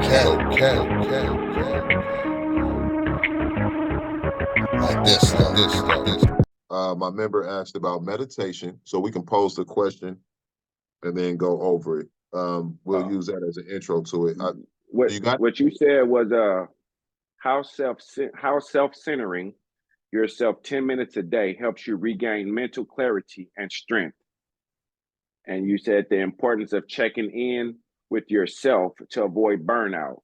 Like this. My member asked about meditation, so we can pose the question and then go over it. We'll Uh, use that as an intro to it. what You got? what you said was how self-centering yourself 10 minutes a day helps you regain mental clarity and strength. And you said the importance of checking in with yourself to avoid burnout,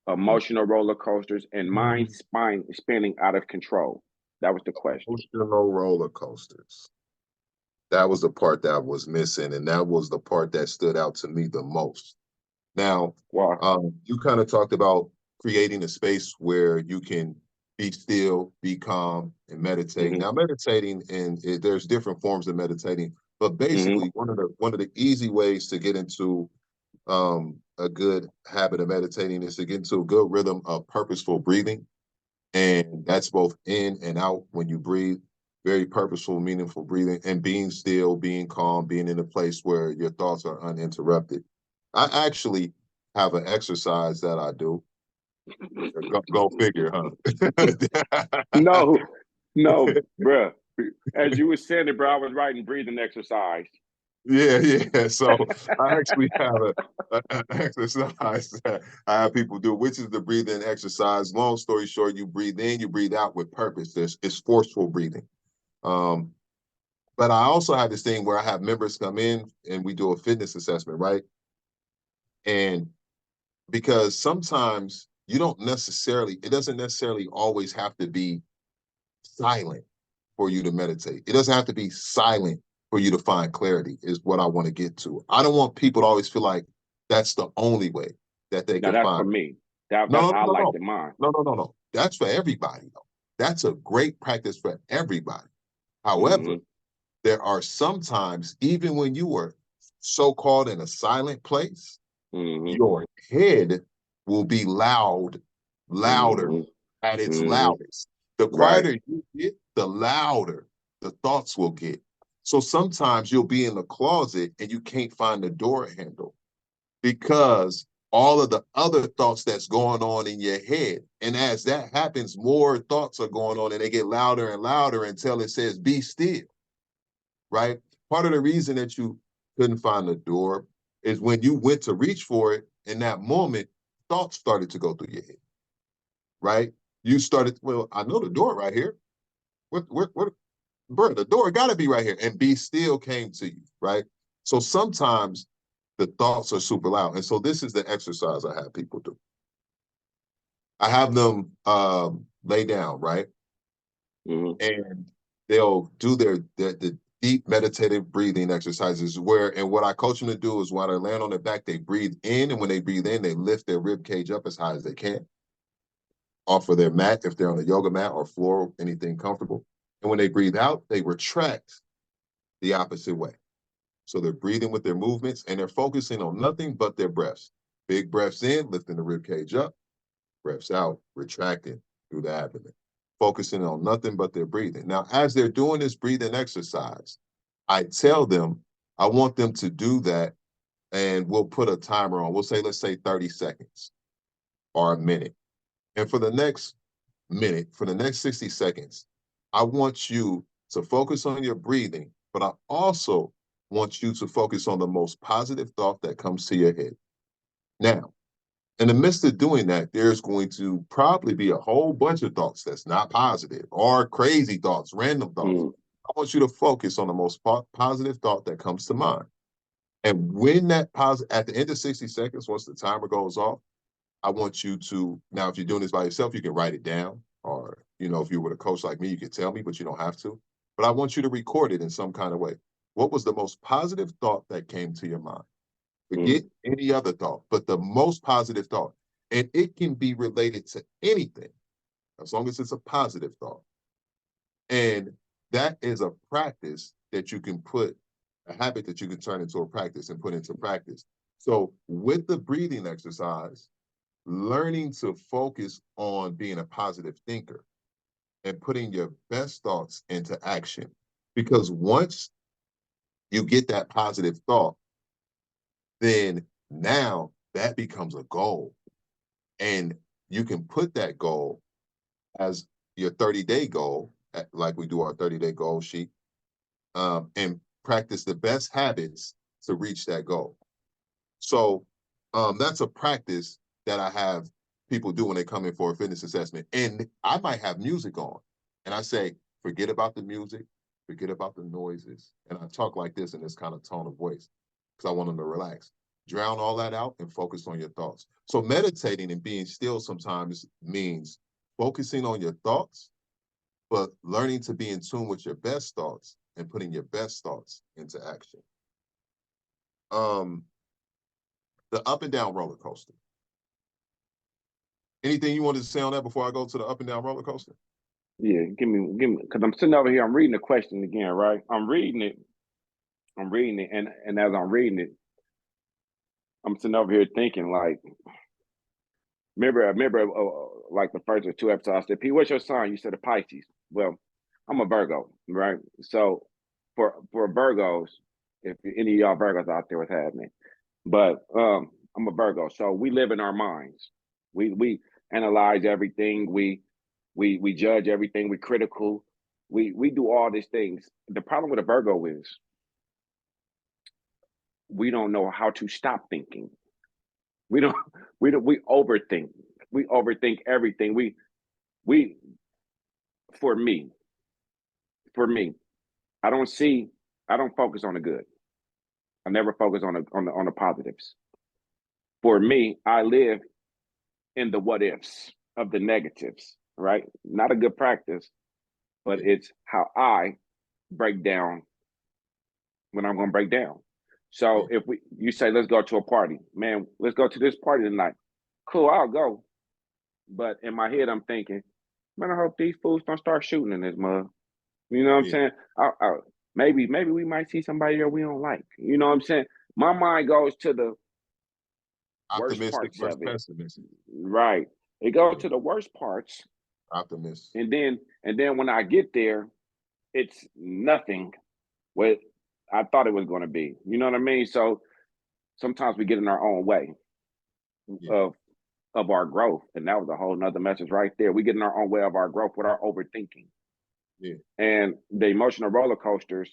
emotional roller coasters, and mind spinning out of control. That was the question. Emotional roller coasters. That was the part that was missing, and that was the part that stood out to me the most. Now, Well, you kind of talked about creating a space where you can be still, be calm, and meditate. hmm Now, meditating, and there's different forms of meditating, but hmm basically, one of the easy ways to get into a good habit of meditating is to get into a good rhythm of purposeful breathing, and that's both in and out when you breathe. Very purposeful, meaningful breathing, and being still, being calm, being in a place where your thoughts are uninterrupted. I actually have an exercise that I do. Go figure, huh? no, no, bruh. As you were saying it, bro, I was writing breathing exercise. Yeah. So I actually have an exercise that I have people do, which is the breathing exercise. Long story short, you breathe in, you breathe out with purpose. It's forceful breathing. Um, but I also have this thing where I have members come in and we do a fitness assessment, right? And because sometimes it doesn't necessarily always have to be silent for you to meditate. It doesn't have to be silent for you to find clarity, is what I want to get to. I don't want people to always feel like that's the only way that they Now can that's for find. me. That's No, how I no, like no, the mind. no, no, no, no. That's for everybody, though. That's a great practice for everybody. However, hmm there are sometimes, even when you are so-called in a silent place, hmm your head will be louder hmm at its hmm loudest. The Right. quieter you get, the louder the thoughts will get. So sometimes you'll be in the closet and you can't find the door handle because all of the other thoughts that's going on in your head. And as that happens, more thoughts are going on and they get louder and louder until it says, be still, right? Part of the reason that you couldn't find the door is when you went to reach for it, in that moment, thoughts started to go through your head, right? You started, well, I know the door right here. What, bro, the door got to be right here. And be still came to you, right? So sometimes the thoughts are super loud. And so this is the exercise I have people do. I have them lay down, right? hmm And they'll do the deep meditative breathing exercises where, and what I coach them to do is while they're laying on their back, they breathe in, and when they breathe in, they lift their rib cage up as high as they can off of their mat if they're on a yoga mat or floor, anything comfortable. And when they breathe out, they retract the opposite way. So they're breathing with their movements and they're focusing on nothing but their breaths. Big breaths in, lifting the rib cage up, breaths out, retracting through the abdomen, focusing on nothing but their breathing. Now, as they're doing this breathing exercise, I tell them I want them to do that, and we'll put a timer on. We'll say, let's say 30 seconds or a minute. And for the next minute, for the next 60 seconds, I want you to focus on your breathing, but I also want you to focus on the most positive thought that comes to your head. Now, in the midst of doing that, there's going to probably be a whole bunch of thoughts that's not positive or crazy thoughts, random thoughts. hmm I want you to focus on the most positive thought that comes to mind. And when at the end of 60 seconds, once the timer goes off, I want you to, now, if you're doing this by yourself, you can write it down. Or, if you were a coach like me, you could tell me, but you don't have to. But I want you to record it in some kind of way. What was the most positive thought that came to your mind? hmm Forget any other thought, but the most positive thought. And it can be related to anything, as long as it's a positive thought. And that is a practice that you can put, a habit that you can turn into a practice and put into practice. So with the breathing exercise, learning to focus on being a positive thinker and putting your best thoughts into action. Because once you get that positive thought, then now that becomes a goal. And you can put that goal as your 30-day goal, like we do our 30-day goal sheet, and practice the best habits to reach that goal. So that's a practice that I have people do when they come in for a fitness assessment. And I might have music on, and I say, forget about the music, forget about the noises. And I talk like this in this kind of tone of voice because I want them to relax. Drown all that out and focus on your thoughts. So meditating and being still sometimes means focusing on your thoughts, but learning to be in tune with your best thoughts and putting your best thoughts into action. The up and down roller coaster. Anything you wanted to say on that before I go to the up and down roller coaster? Yeah, give me, because I'm sitting over here, I'm reading the question again, right? I'm reading it, and as I'm reading it, I'm sitting over here thinking, like, remember, like the first or two episodes, I said, P, what's your sign? You said a Pisces. Well, I'm a Virgo, right? So for Virgos, if any of y'all Virgos out there, what's happening? But I'm a Virgo, so we live in our minds. We analyze everything. We judge everything. We're critical. We do all these things. The problem with a Virgo is we don't know how to stop thinking. We overthink. We overthink everything. We for me, I don't focus on the good. I never focus on the positives. For me, I live in the what ifs of the negatives, right? Not a good practice, but it's how I break down when I'm going to break down. So if you say, let's go to a party, man, let's go to this party tonight. Cool, I'll go. But in my head, I'm thinking, man, I hope these fools don't start shooting in this mug. You know what I'm saying? Maybe we might see somebody that we don't like. You know what I'm saying? My mind goes to the worst Optimistic parts versus of it. pessimistic. Right. It goes to the worst parts. Optimist. And then when I get there, it's nothing what I thought it was going to be. You know what I mean? So sometimes we get in our own way of our growth. And that was a whole nother message right there. We get in our own way of our growth with our overthinking. Yeah. And the emotional roller coasters,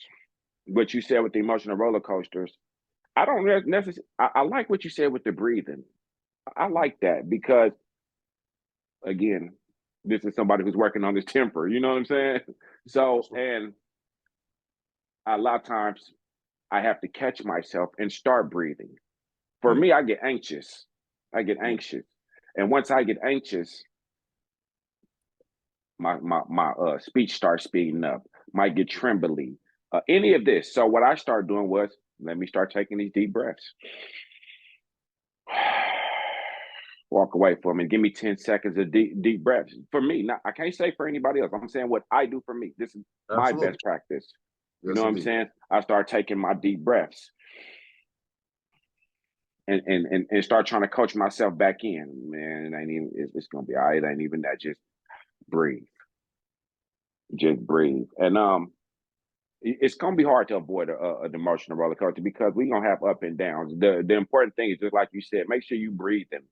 what you said with the emotional roller coasters, I don't necessarily, I like what you said with the breathing. I like that because, again, this is somebody who's working on his temper. You know what I'm saying? So, and a lot of times I have to catch myself and start breathing. For me, I get anxious. And once I get anxious, my speech starts speeding up, might get trembly, any of this. So what I started doing was, let me start taking these deep breaths. Walk away from it. Give me 10 seconds of deep breaths. For me, not, I can't say for anybody else. I'm saying what I do for me. This is my best practice. You know what I'm saying? I start taking my deep breaths and start trying to coach myself back in. Man, it ain't even, it's gonna be all right. It ain't even that. Just breathe. Just breathe. And it's gonna be hard to avoid an emotional roller coaster because we're gonna have up and downs. The important thing is, just like you said, make sure you breathing.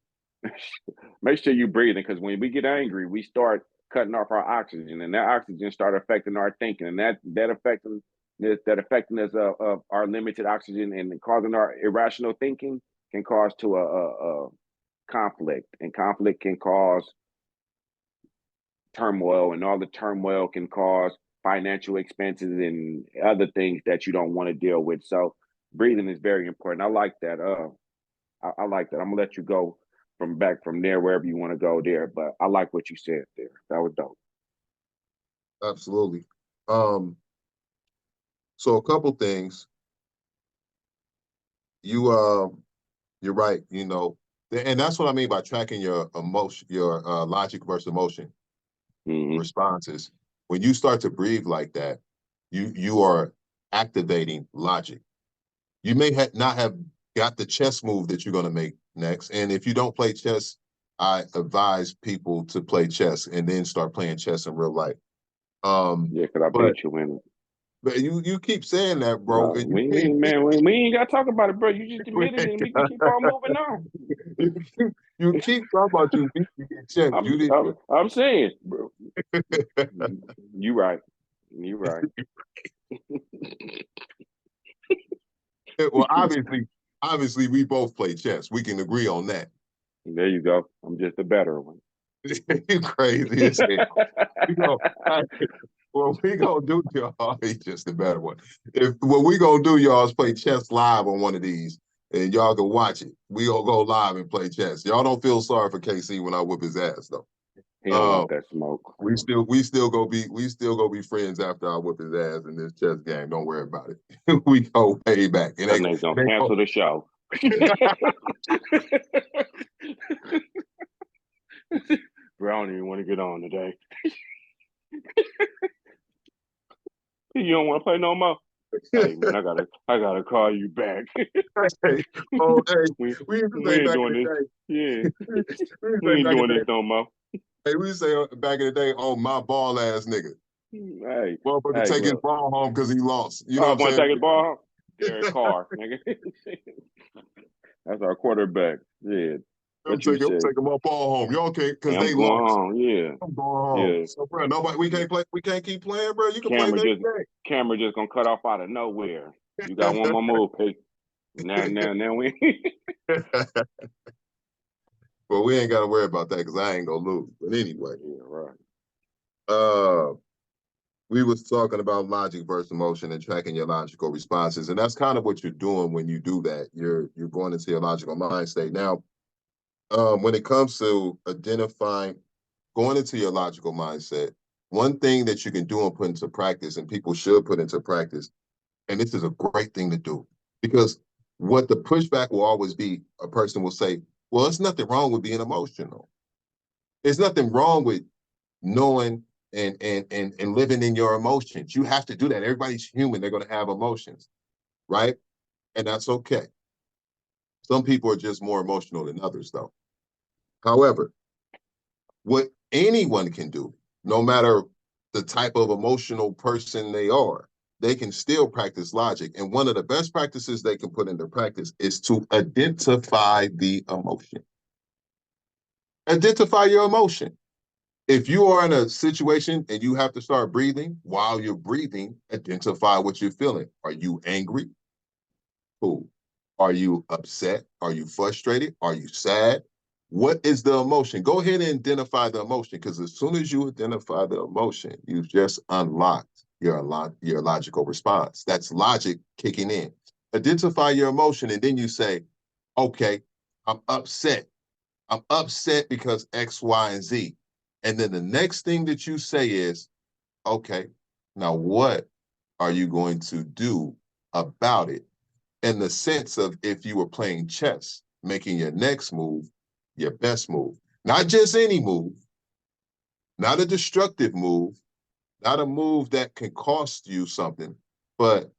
Make sure you breathing, because when we get angry, we start cutting off our oxygen, and that oxygen start affecting our thinking, and that affecting us of our limited oxygen and causing our irrational thinking can cause to a conflict, and conflict can cause turmoil, and all the turmoil can cause financial expenses and other things that you don't want to deal with. So breathing is very important. I like that. I like that. I'm gonna let you go from there, wherever you want to go there. But I like what you said there. That was dope. Absolutely. So a couple things. You're right, you know, and that's what I mean by tracking your emotion, your logic versus emotion responses. When you start to breathe like that, you are activating logic. You may not have got the chess move that you're going to make next. And if you don't play chess, I advise people to play chess and then start playing chess in real life. Yeah, because I bet you win. But you keep saying that, bro. No, And you we keep, ain't, man. We ain't got to talk about it, bro. You just admitted it, and we can keep on moving on. you keep talking about you need to get checked. You didn't. I'm saying, bro. You right. You right. Well, obviously, we both play chess. We can agree on that. There you go. I'm just a better one. You crazy as hell. We go, what we gonna do, y'all? He's just a better one. If what we gonna do, y'all, is play chess live on one of these, and y'all can watch it. We gonna go live and play chess. Y'all don't feel sorry for KC when I whip his ass, though. He don't want that smoke. We still gonna be friends after I whip his ass in this chess game. Don't worry about it. We go way back. And they gonna cancel the show. Bro, I don't even want to get on today. You don't want to play no more? Hey man, I gotta call you back. Hey, we used to say ain't back doing in the this. day. Yeah, We ain't doing this no more. Hey, we used to say back in the day, oh, my ball ass nigga. Hey, Motherfucker take his ball home because he lost. You know I what I'm want to saying? take his ball home. Derek Carr, nigga. That's our quarterback. Yeah. What you said? Take my ball home. Y'all can't because they going lost. home. Yeah. I'm going home. Yeah. So, bro, nobody. We can't play. We can't keep playing, bro. You can play next day. Camera just gonna cut off out of nowhere. You got one more move, Pete. Now we. Well, we ain't got to worry about that because I ain't gonna lose. But anyway, yeah, right. We was talking about logic versus emotion and tracking your logical responses, and that's kind of what you're doing when you do that. You're going into your logical mind state. Now, when it comes to going into your logical mindset, one thing that you can do and put into practice, and people should put into practice, and this is a great thing to do, because what the pushback will always be, a person will say, well, there's nothing wrong with being emotional. There's nothing wrong with knowing and living in your emotions. You have to do that. Everybody's human. They're going to have emotions, right? And that's okay. Some people are just more emotional than others, though. However, what anyone can do, no matter the type of emotional person they are, they can still practice logic. And one of the best practices they can put into practice is to identify the emotion. Identify your emotion. If you are in a situation and you have to start breathing, while you're breathing, identify what you're feeling. Are you angry? Cool. Are you upset? Are you frustrated? Are you sad? What is the emotion? Go ahead and identify the emotion, because as soon as you identify the emotion, you've just unlocked your logical response. That's logic kicking in. Identify your emotion, and then you say, okay, I'm upset. I'm upset because X, Y, and Z. And then the next thing that you say is, okay, now what are you going to do about it? In the sense of, if you were playing chess, making your next move your best move. Not just any move, not a destructive move, not a move that can cost you something, but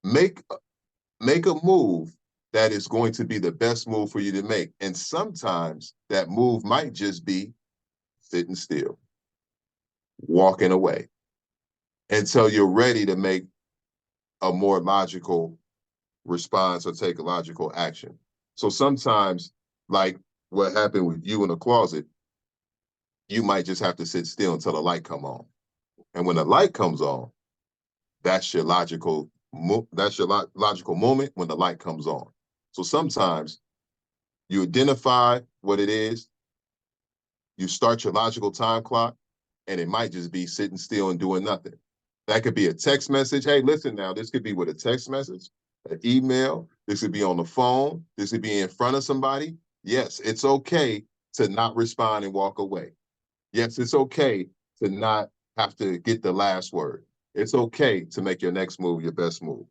make a move that is going to be the best move for you to make. And sometimes that move might just be sitting still, walking away, until you're ready to make a more logical response or take a logical action. So sometimes, like what happened with you in the closet, you might just have to sit still until the light come on. And when the light comes on, that's your logical logical moment, when the light comes on. So sometimes you identify what it is, you start your logical time clock, and it might just be sitting still and doing nothing. That could be a text message. Hey, listen now, this could be with a text message, an email. This could be on the phone. This could be in front of somebody. Yes, it's okay to not respond and walk away. Yes, it's okay to not have to get the last word. It's okay to make your next move your best move.